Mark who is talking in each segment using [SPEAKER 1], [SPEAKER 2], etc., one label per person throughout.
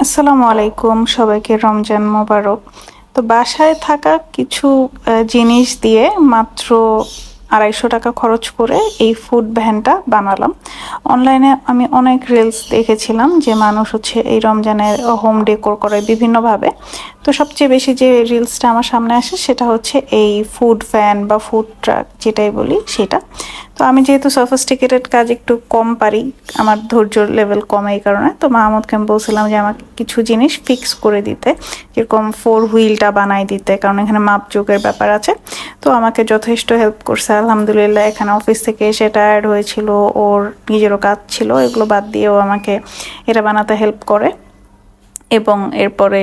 [SPEAKER 1] আসসালামু আলাইকুম, সবাইকে রমজান মোবারক। তো বাসায় থাকা কিছু জিনিস দিয়ে মাত্র 250 টাকা খরচ করে এই ফুড ভ্যানটা বানালাম। অনলাইনে আমি অনেক রিলস দেখেছিলাম যে মানুষ হচ্ছে এই রমজানের হোম ডেকোর করে বিভিন্নভাবে। তো সবচেয়ে বেশি যে রিলসটা আমার সামনে আসে সেটা হচ্ছে এই ফুড ভ্যান বা ফুড ট্রাক যেটাই বলি সেটা। তো আমি যেহেতু সফিস্টিকেটেড কাজ একটু কম পারি, আমার ধৈর্য লেভেল কম এই কারণে, তো মাহমুদকে আমি বলছিলাম যে আমাকে কিছু জিনিস ফিক্স করে দিতে, যেরকম ফোর হুইলটা বানাই দিতে, কারণ এখানে মাপজোকের ব্যাপার আছে। তো আমাকে যথেষ্ট হেল্প করছে আলহামদুলিল্লাহ। এখানে অফিস থেকে এসে টায়ার্ড হয়েছিল, ওর নিজেরও কাজ ছিল, এগুলো বাদ দিয়েও আমাকে এটা বানাতে হেল্প করে। এবং এরপরে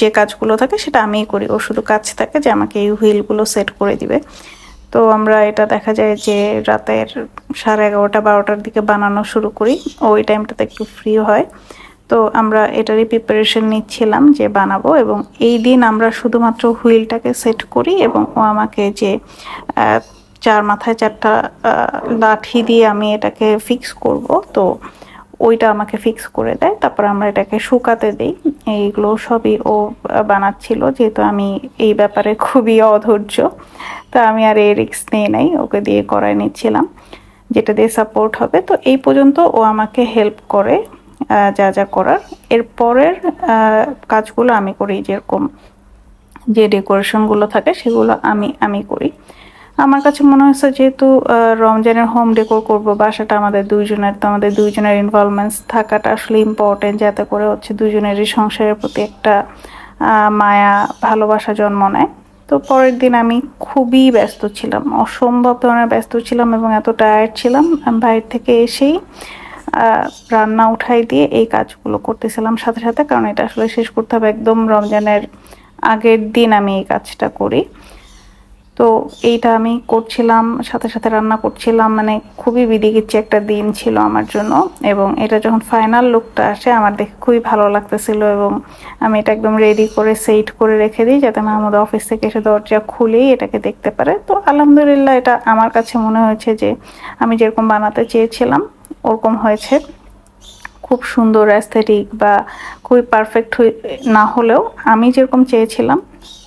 [SPEAKER 1] যে কাজগুলো থাকে সেটা আমিই করি, ও শুধু কাজ থাকে যে আমাকে এই হুইলগুলো সেট করে দিবে। তো আমরা এটা দেখা যায় যে রাতের 11:30-12টার দিকে বানানো শুরু করি, ওই টাইমটাতে একটু ফ্রি হয়। তো আমরা এটারই প্রিপারেশন নিচ্ছিলাম যে বানাবো, এবং এই দিন আমরা শুধুমাত্র হুইলটাকে সেট করি এবং ও আমাকে যে চার মাথায় চারটা লাঠি দিয়ে আমি এটাকে ফিক্স করব, তো ওইটা আমাকে ফিক্স করে দেয়। তারপর আমরা এটাকে শুকাতে দিই। এইগুলো সবই ও বানাচ্ছিল, যেহেতু আমি এই ব্যাপারে খুবই অধৈর্য, তা আমি আর এই রিস্ক নিয়ে নাই, ওকে দিয়ে করাই নিচ্ছিলাম যেটা দিয়ে সাপোর্ট হবে। তো এই পর্যন্ত ও আমাকে হেল্প করে যা যা করার। এরপরের কাজগুলো আমি করি, যেরকম যে ডেকোরেশনগুলো থাকে সেগুলো আমি আমি করি। আমার কাছে মনে হয়েছে যেহেতু রমজানের হোম ডেকোর করব বাসাটা আমাদের দুইজনের, তো আমাদের দুইজনের ইনভলভমেন্টস থাকাটা আসলে ইম্পর্টেন্ট, যাতে করে হচ্ছে দুজনেরই সংসারের প্রতি একটা মায়া ভালোবাসা জন্ম নেয়। তো পরের দিন আমি খুবই ব্যস্ত ছিলাম, অসম্ভব ধরনের ব্যস্ত ছিলাম এবং এত টায়ার্ড ছিলাম। আমি বাইরে থেকে এসেই রান্না উঠাই দিয়ে এই কাজগুলো করতেছিলাম সাথে সাথে, কারণ এটা আসলে শেষ করতে হবে একদম রমজানের আগের দিন আমি এই কাজটা করি। তো এইটা আমি করছিলাম, সাথে সাথে রান্না করছিলাম, মানে খুবই বিদিকিচ্ছি একটা দিন ছিল আমার জন্য। এবং এটা যখন ফাইনাল লুকটা আসে আমার দেখে খুবই ভালো লাগতেছিল, এবং আমি এটা একদম রেডি করে সেট করে রেখে দিই যাতে মাহমুদ অফিস থেকে এসে দরজা খুলেই এটাকে দেখতে পারে। তো আলহামদুলিল্লাহ এটা আমার কাছে মনে হয়েছে যে আমি যেরকম বানাতে চেয়েছিলাম ওরকম হয়েছে। খুব সুন্দর অ্যাস্থেটিক বা খুবই পারফেক্ট না হলেও আমি যেরকম চেয়েছিলাম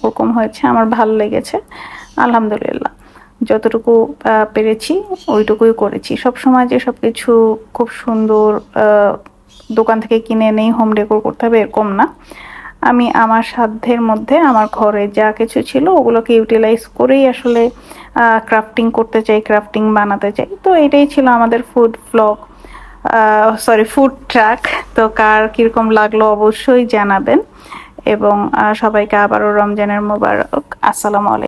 [SPEAKER 1] ওরকম হয়েছে, আমার ভালো লেগেছে আলহামদুলিল্লাহ। যতটুকু পেরেছি ওইটুকুই করেছি। সব সময় যে সব কিছু খুব সুন্দর দোকান থেকে কিনে নেই হোম ডেকোর করতে হবে এরকম না। আমি আমার সাধ্যের মধ্যে আমার ঘরে যা কিছু ছিল ওগুলোকে ইউটিলাইজ করেই আসলে ক্রাফটিং করতে চাই, ক্রাফটিং বানাতে চাই। তো এটাই ছিল আমাদের food blog, sorry food truck. তো কার কীরকম লাগলো অবশ্যই জানাবেন, এবং সবাইকে আবারও রমজানের মোবারক। আসসালামু আলাইকুম।